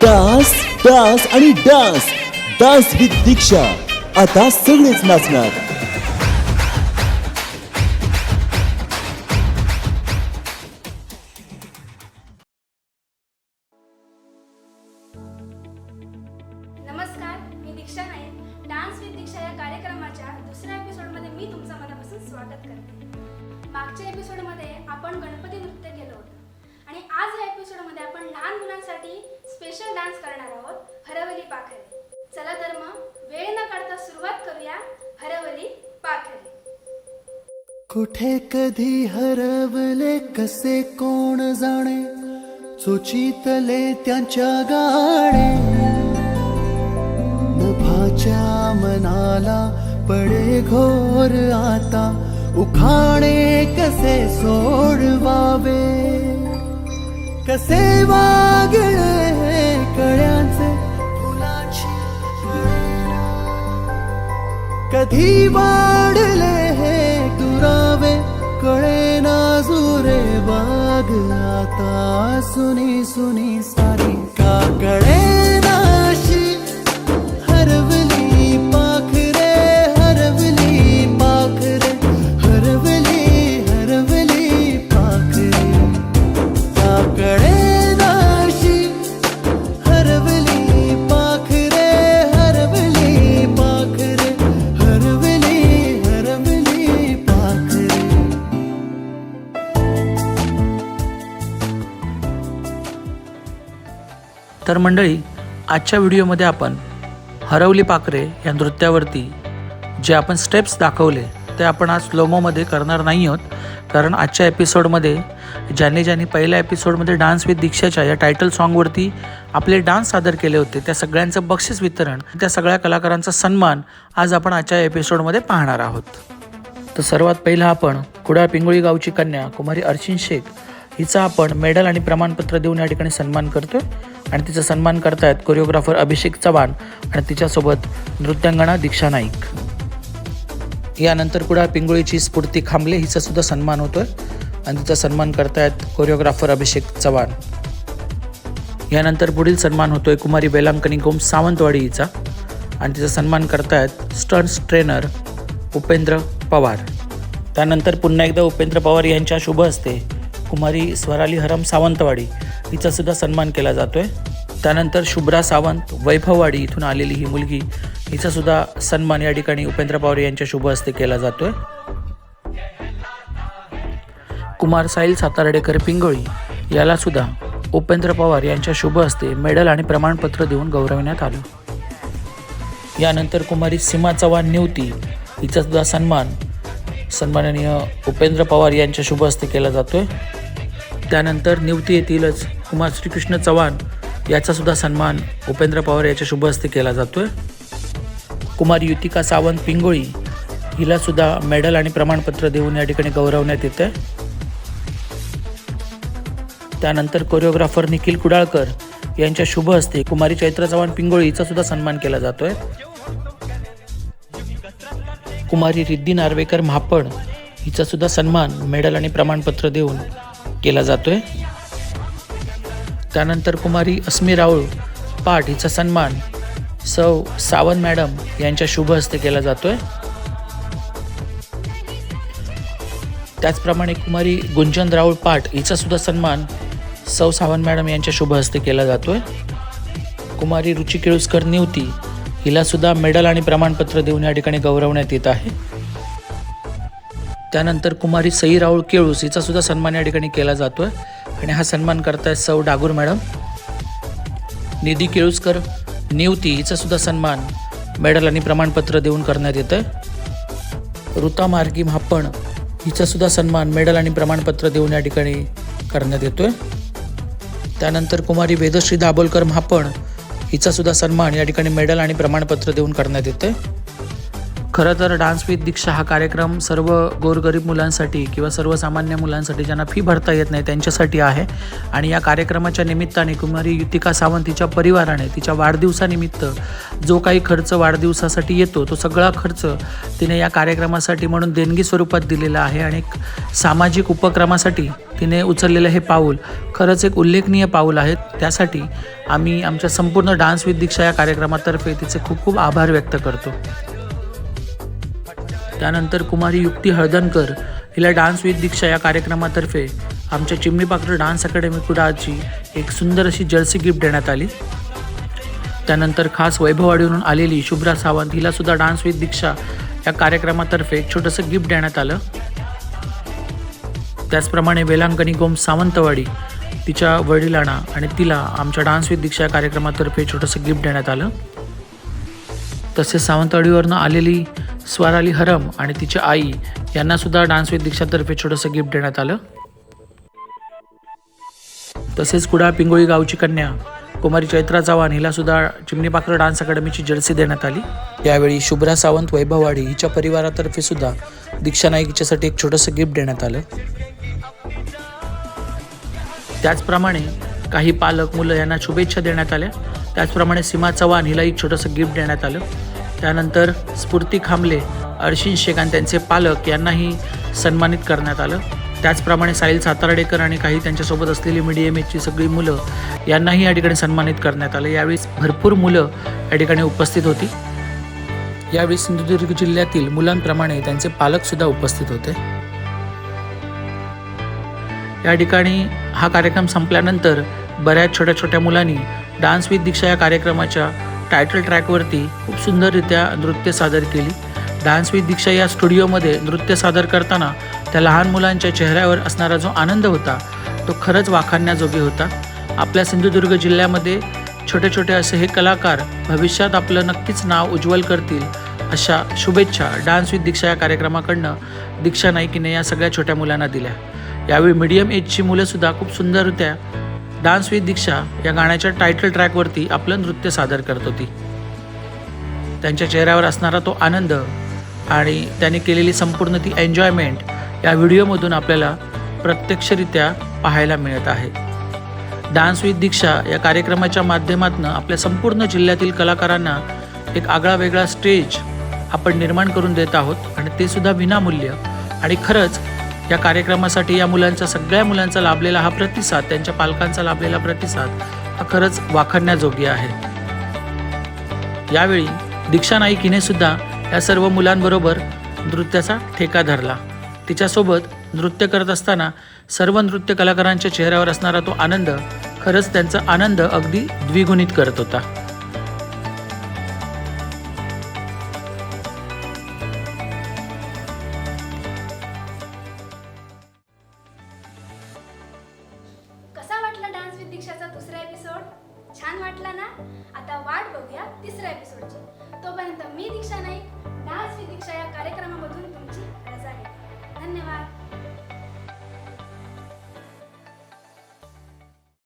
Dance dance आणि dance dance with दीक्षा. आता सगळेच नाचणार. नमस्कार, मी दीक्षा नाईक. डान्स विथ दीक्षा या कार्यक्रमाच्या दुसऱ्या एपिसोडमध्ये मी तुमचं मनापासून स्वागत करते. मागच्या एपिसोडमध्ये आपण गणपती नृत्य केलं होतं आणि आज या एपिसोडमध्ये आपण लहान मुलांसाठी स्पेशल डान्स करणार आहोत, हरवली पाखरे. चला तर मग वेळ न काढता सुरुवात करूया. हरवली पाखरे. कुठे कधी हरवले कसे कोण जाणे, चोचीतले त्यांच्या गाणे. नभाच्या मनाला पडे घोर आता, उखाणे कसे सोडवावे. कसे वागळे कळ्यांचे फुलाची कळेना, कधी वाढले हे दुरावे कळेना जुरे बाग. आता सुनी सुनी सारी का कळेना अशी हरवली पाखरे. हरवली पाखरे, हरवली हरवली पाखरे. का कळेना अशी हरवली पाखरे. हरवली पाखरे, हरवली हरवली पाखरे. तर मंडळी, आजच्या व्हिडिओमध्ये आपण हरवली पाखरे या नृत्यावरती जे आपण स्टेप्स दाखवले ते आपण आज स्लोमोमध्ये करणार नाही आहोत. कारण आजच्या एपिसोडमध्ये ज्यांनी पहिल्या एपिसोडमध्ये डान्स विथ दीक्षाच्या या टायटल सॉन्गवरती आपले डान्स सादर केले होते त्या सगळ्यांचं बक्षीस वितरण, त्या सगळ्या कलाकारांचा सन्मान आज आपण आजच्या एपिसोडमध्ये पाहणार आहोत. तर सर्वात पहिला आपण कुडाळ पिंगोळी गावची कन्या कुमारी अर्चिन शेख हिचा आपण मेडल आणि प्रमाणपत्र देऊन या ठिकाणी सन्मान करतोय. आणि तिचा सन्मान करतायत कोरिओग्राफर अभिषेक चव्हाण आणि तिच्यासोबत नृत्यांगना दीक्षा नाईक. यानंतर कुडाळ पिंगोळीची स्फूर्ती खांबले हिचा सुद्धा सन्मान होतोय आणि तिचा सन्मान करतायत कोरिओग्राफर अभिषेक चव्हाण. यानंतर पुढील सन्मान होतोय कुमारी बेलांकनी गोम सावंतवाडी हिचा आणि तिचा सन्मान करतायत स्टंट्स ट्रेनर उपेंद्र पवार. त्यानंतर पुन्हा एकदा उपेंद्र पवार यांच्या शुभ हस्ते कुमारी स्वराली हरम सावंतवाडी हिचा सुद्धा सन्मान केला जातोय. त्यानंतर शुभ्रा सावंत वैभववाडी इथून आलेली ही मुलगी हिचा सुद्धा सन्मान या ठिकाणी उपेंद्र पवार यांच्या शुभ हस्ते केला जातोय. कुमार साहिल सातारडेकर पिंगोळी याला सुद्धा उपेंद्र पवार यांच्या शुभ हस्ते मेडल आणि प्रमाणपत्र देऊन गौरवण्यात आलं. यानंतर कुमारी सीमा चव्हाण निवती हिचा सुद्धा सन्माननीय उपेंद्र पवार यांच्या शुभ हस्ते केला जातोय. त्यानंतर निवती येथीलच कुमार श्रीकृष्ण चव्हाण याचा सुद्धा सन्मान उपेंद्र पवार याच्या शुभ हस्ते केला जातोय. कुमारी युतिका सावंत पिंगोळी हिला सुद्धा मेडल आणि प्रमाणपत्र देऊन या ठिकाणी गौरवण्यात येते. त्यानंतर कोरिओग्राफर निखिल कुडाळकर यांच्या शुभ हस्ते कुमारी चैत्र चव्हाण पिंगोळी हिचा सुद्धा सन्मान केला जातोय. कुमारी रिद्धी नार्वेकर म्हापड हिचा सुद्धा सन्मान मेडल आणि प्रमाणपत्र देऊन केला जातोय. त्यानंतर कुमारी अस्मी राऊळ पाट हिचा सन्मान सौ सावंत मॅडम यांच्या शुभ हस्ते केला जातोय. त्याचप्रमाणे कुमारी गुंजन राऊळ पाट हिचा सुद्धा सन्मान सौ सावंत मॅडम यांच्या शुभ हस्ते केला जातोय. कुमारी रुची केळुसकर निवती हिला सुद्धा मेडल आणि प्रमाणपत्र देऊन या ठिकाणी गौरवण्यात येत आहे. त्यानंतर कुमारी सई राऊळ केळूस हिचा सुद्धा सन्मान या ठिकाणी केला जातोय आणि हा सन्मान करतायत सौ डागूर मॅडम. निधी केळुसकर निवती हिचा सुद्धा सन्मान मेडल आणि प्रमाणपत्र देऊन करण्यात येतं. ऋता मार्गी म्हापण हिचा सुद्धा सन्मान मेडल आणि प्रमाणपत्र देऊन या ठिकाणी करण्यात येतोय. त्यानंतर कुमारी वेदश्री दाभोलकर म्हापण हिचा सुद्धा सन्मान या ठिकाणी मेडल आणि प्रमाणपत्र देऊन करण्यात येते. खरं तर डान्स विथ दीक्षा हा कार्यक्रम सर्व गोरगरीब मुलांसाठी किंवा सर्वसामान्य मुलांसाठी ज्यांना फी भरता येत नाही त्यांच्यासाठी आहे. आणि या कार्यक्रमाच्या निमित्ताने कुमारी युतिका सावंत तिच्या परिवाराने तिच्या वाढदिवसानिमित्त जो काही खर्च वाढदिवसासाठी येतो तो सगळा खर्च तिने या कार्यक्रमासाठी म्हणून देणगी स्वरूपात दिलेला आहे आणि एक सामाजिक उपक्रमासाठी तिने उचललेलं हे पाऊल खरंच एक उल्लेखनीय पाऊल आहे. त्यासाठी आम्ही आमच्या संपूर्ण डान्स विथ दीक्षा या कार्यक्रमातर्फे तिचे खूप खूप आभार व्यक्त करतो. त्यानंतर कुमारी युक्ती हळदणकर हिला डान्स विथ दीक्षा या कार्यक्रमातर्फे आमच्या चिमणी पाखरं डान्स अकॅडमी कुडाळची एक सुंदर अशी जर्सी गिफ्ट देण्यात आली. त्यानंतर खास वैभववाडीवरून आलेली शुभ्रा सावंत हिला सुद्धा डान्स विथ दीक्षा या कार्यक्रमातर्फे एक छोटंसं गिफ्ट देण्यात आलं. त्याचप्रमाणे वेलांकणी गोम सावंतवाडी तिच्या वडिलांना आणि तिला आमच्या डान्स विथ दीक्षा या कार्यक्रमातर्फे छोटंसं गिफ्ट देण्यात आलं. तसेच सावंतवाडीवरनं आलेली स्वराली हरम आणि तिची आई यांना सुद्धा डान्स विथ दीक्षातर्फे छोटंसं गिफ्ट देण्यात आलं. तसेच कुडाळ पिंगोळी गावची कन्या कुमारी चैत्रा चव्हाण हिला सुद्धा चिमणी पाखरं डान्स अकॅडमीची जर्सी देण्यात आली. यावेळी शुभ्रा सावंत वैभववाडी हिच्या परिवारातर्फे सुद्धा दीक्षा नाईक हिच्यासाठी एक छोटंसं गिफ्ट देण्यात आलं. त्याचप्रमाणे काही पालक मुलं यांना शुभेच्छा देण्यात आल्या. त्याचप्रमाणे सीमा चव्हाण हिला एक छोटंसं गिफ्ट देण्यात आलं. त्यानंतर स्फूर्ती खांबले, अर्शिन शेख आणि त्यांचे पालक यांनाही सन्मानित करण्यात आलं. त्याचप्रमाणे साहिल सातारडेकर आणि काही त्यांच्यासोबत असलेली मीडियम एजची सगळी मुलं यांनाही या ठिकाणी सन्मानित करण्यात आलं. यावेळी भरपूर मुलं या ठिकाणी उपस्थित होती. यावेळी सिंधुदुर्ग जिल्ह्यातील मुलांप्रमाणे त्यांचे पालकसुद्धा उपस्थित होते. या ठिकाणी हा कार्यक्रम संपल्यानंतर बऱ्याच छोट्या छोट्या मुलांनी डान्स विथ दीक्षा या कार्यक्रमाच्या टायटल ट्रॅकवरती खूप सुंदररित्या नृत्य सादर केली. डान्स विथ दीक्षा या स्टुडिओमध्ये नृत्य सादर करताना त्या लहान मुलांच्या चेहऱ्यावर असणारा जो आनंद होता तो खरंच वाखाणण्याजोगे होता. आपल्या सिंधुदुर्ग जिल्ह्यामध्ये छोटे छोटे असे हे कलाकार भविष्यात आपलं नक्कीच नाव उज्ज्वल करतील अशा शुभेच्छा डान्स विथ दीक्षा या कार्यक्रमाकडनं दीक्षा नाईकीने या सगळ्या छोट्या मुलांना दिल्या. यावेळी मीडियम एजची मुलंसुद्धा खूप सुंदररित्या डान्स विथ दीक्षा या गाण्याच्या टायटल ट्रॅकवरती आपलं नृत्य सादर करत होती. त्यांच्या चेहऱ्यावर असणारा तो आनंद आणि त्यांनी केलेली संपूर्ण ती एन्जॉयमेंट या व्हिडिओमधून आपल्याला प्रत्यक्षरित्या पाहायला मिळत आहे. डान्स विथ दीक्षा या कार्यक्रमाच्या माध्यमातून आपल्या संपूर्ण जिल्ह्यातील कलाकारांना एक आगळा वेगळा स्टेज आपण निर्माण करून देत आहोत आणि ते सुद्धा विनामूल्य. आणि खरंच या कार्यक्रमासाठी या मुलांचा सगळ्या मुलांचा लाभलेला हा प्रतिसाद, त्यांच्या पालकांचा लाभलेला प्रतिसाद हा खरंच वाखाणण्याजोगी आहे. यावेळी दीक्षा नाईक हिने सुद्धा या सर्व मुलांबरोबर नृत्याचा ठेका धरला. तिच्यासोबत नृत्य करत असताना सर्व नृत्य कलाकारांच्या चेहऱ्यावर असणारा तो आनंद खरंच त्यांचा आनंद अगदी द्विगुणित करत होता. कसा वाटला डान्स विथ दीक्षाचा दुसरा एपिसोड? छान वाटला ना? आता वाट बघूया तिसऱ्या एपिसोडची. तोपर्यंत मी दीक्षा नाईक डान्स विथ दीक्षा या कार्यक्रमामधून तुमची रजा घेते. धन्यवाद.